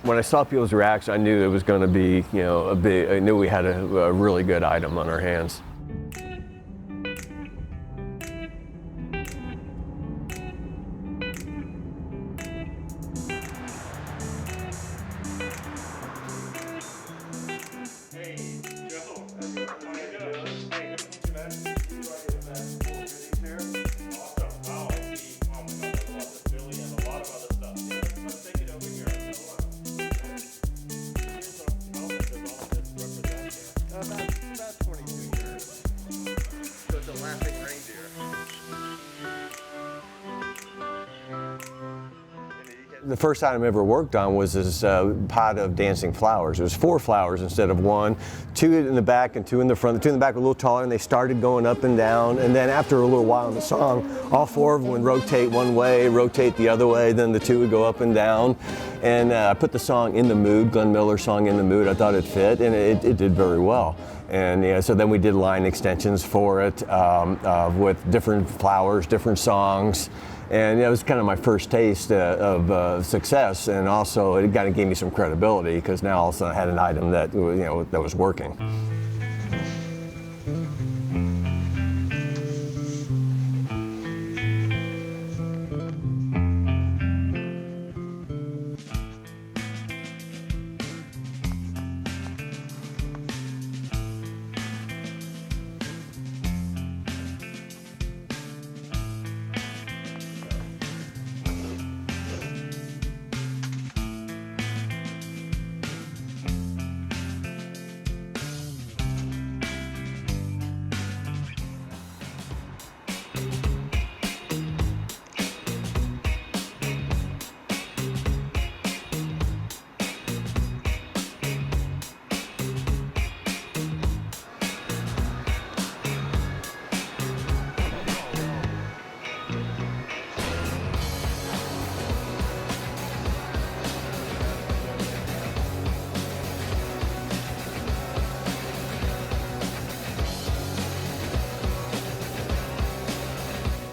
When I saw people's reaction, I knew it was going to be, I knew we had a really good item on our hands. Hey, Joe, how you doing? Hey, man. Awesome. Wow, I see. Oh my God, there's a lot of Billy and a lot of other stuff. Yeah, let's take it over here. How old does all of this represent? About 22 years. So it's a laughing reindeer. The first item I ever worked on was this pot of dancing flowers. It was 4 flowers instead of 1, 2 in the back and 2 in the front. The 2 in the back were a little taller, and they started going up and down. And then after a little while in the song, all 4 of them would rotate one way, rotate the other way, then the 2 would go up and down. And I put the song In the Mood, Glenn Miller's song In the Mood. I thought it fit, and it did very well. And so then we did line extensions for it with different flowers, different songs. And it was kind of my first taste of success, and also it kind of gave me some credibility because now all of a sudden I had an item that that was working.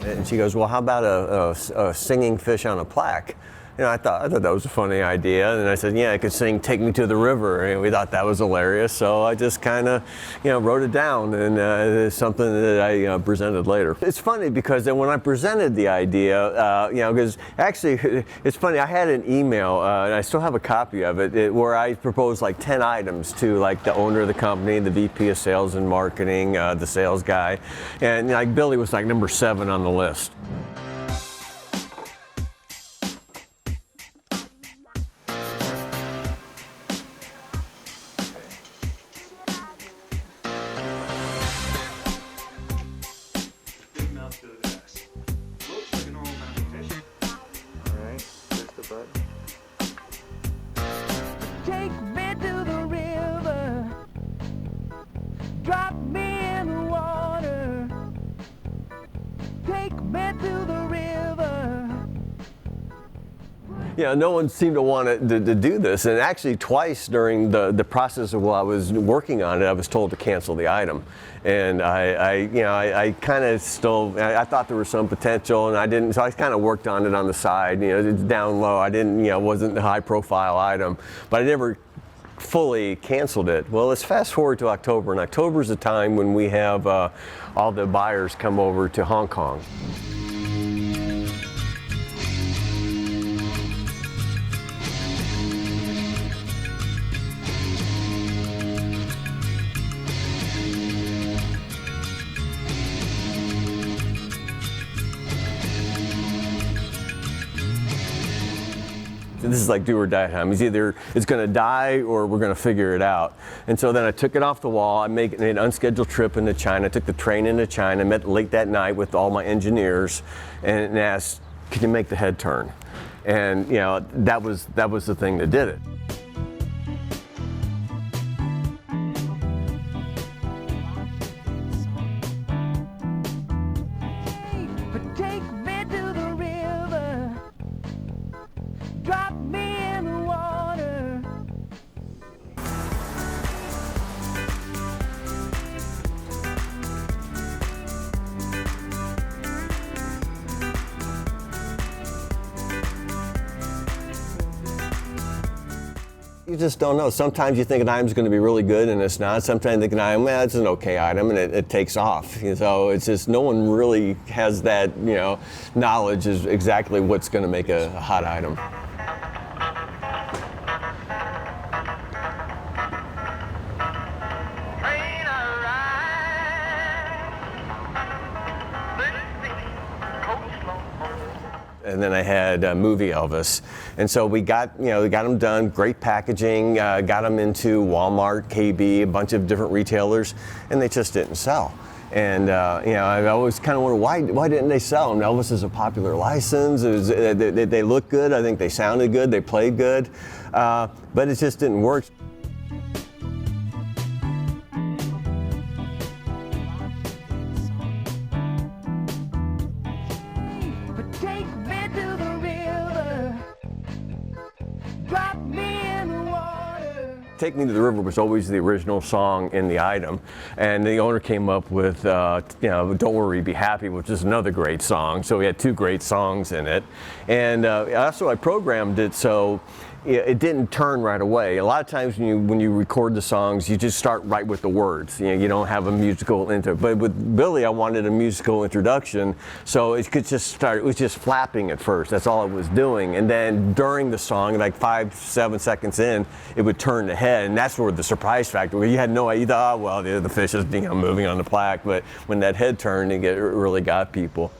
And she goes, well, how about a singing fish on a plaque? I thought that was a funny idea. And I said, yeah, I could sing Take Me to the River. And we thought that was hilarious. So I just kind of, wrote it down, and it's something that I presented later. It's funny because then when I presented the idea, because actually it's funny, I had an email, and I still have a copy of it, where I proposed like 10 items to like the owner of the company, the VP of sales and marketing, the sales guy. And like Billy was like number 7 on the list. Take me to the river, drop me in the water. Take me to the river. No one seemed to want to do this, and actually twice during the process of while I was working on it, I was told to cancel the item. And I kind of still, I thought there was some potential, and I didn't, so I kind of worked on it on the side. It's down low. I didn't, wasn't a high-profile item, but I never fully canceled it. Well, let's fast forward to October, and October is the time when we have all the buyers come over to Hong Kong. This is like do or die time. It's either it's going to die or we're going to figure it out. And so then I took it off the wall. I made an unscheduled trip into China. I took the train into China, met late that night with all my engineers, and asked, "Can you make the head turn?" And that was the thing that did it. Take me to the river, drop me in the water. You just don't know. Sometimes you think an item's going to be really good and it's not. Sometimes you think an item, well, it's an okay item, and it takes off. So it's just no one really has that, knowledge is exactly what's going to make a hot item. And then I had movie Elvis, and so we got them done. Great packaging, got them into Walmart, KB, a bunch of different retailers, and they just didn't sell. And I always kind of wondered why didn't they sell? And Elvis is a popular license. They look good. I think they sounded good. They played good, but it just didn't work. Take me to the river, drop me in the water. Take Me to the River was always the original song in the item, and the owner came up with, Don't Worry, Be Happy, which is another great song. So we had two great songs in it, and also I programmed it so it didn't turn right away. A lot of times when you record the songs, you just start right with the words. You don't have a musical intro. But with Billy, I wanted a musical introduction, so it could just start. It was just flapping at first. That's all it was doing. And then during the song, like 5-7 seconds in, it would turn the head, and that's where the surprise factor. Where you had no idea. You thought, oh, well, the fish is moving on the plaque. But when that head turned, it really got people.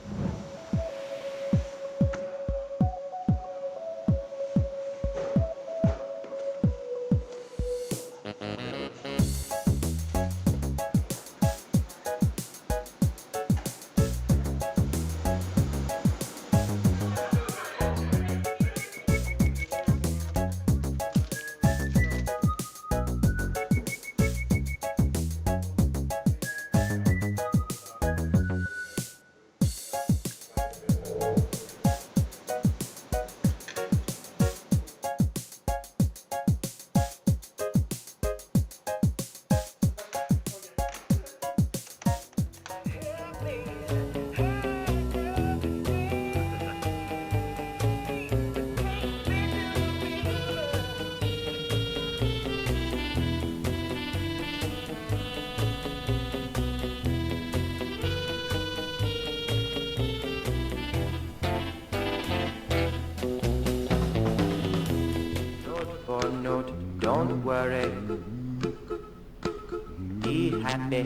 Note, don't worry, be happy,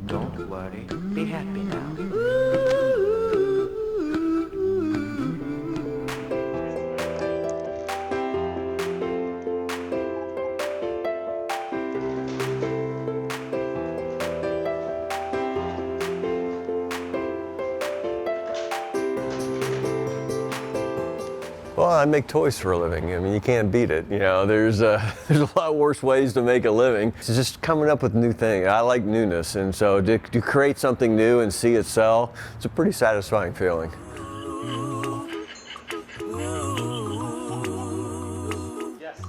don't worry, be happy now. Well, I make toys for a living. I mean, you can't beat it. There's a lot worse ways to make a living. It's just coming up with new things. I like newness, and so to create something new and see it sell, it's a pretty satisfying feeling. Yes.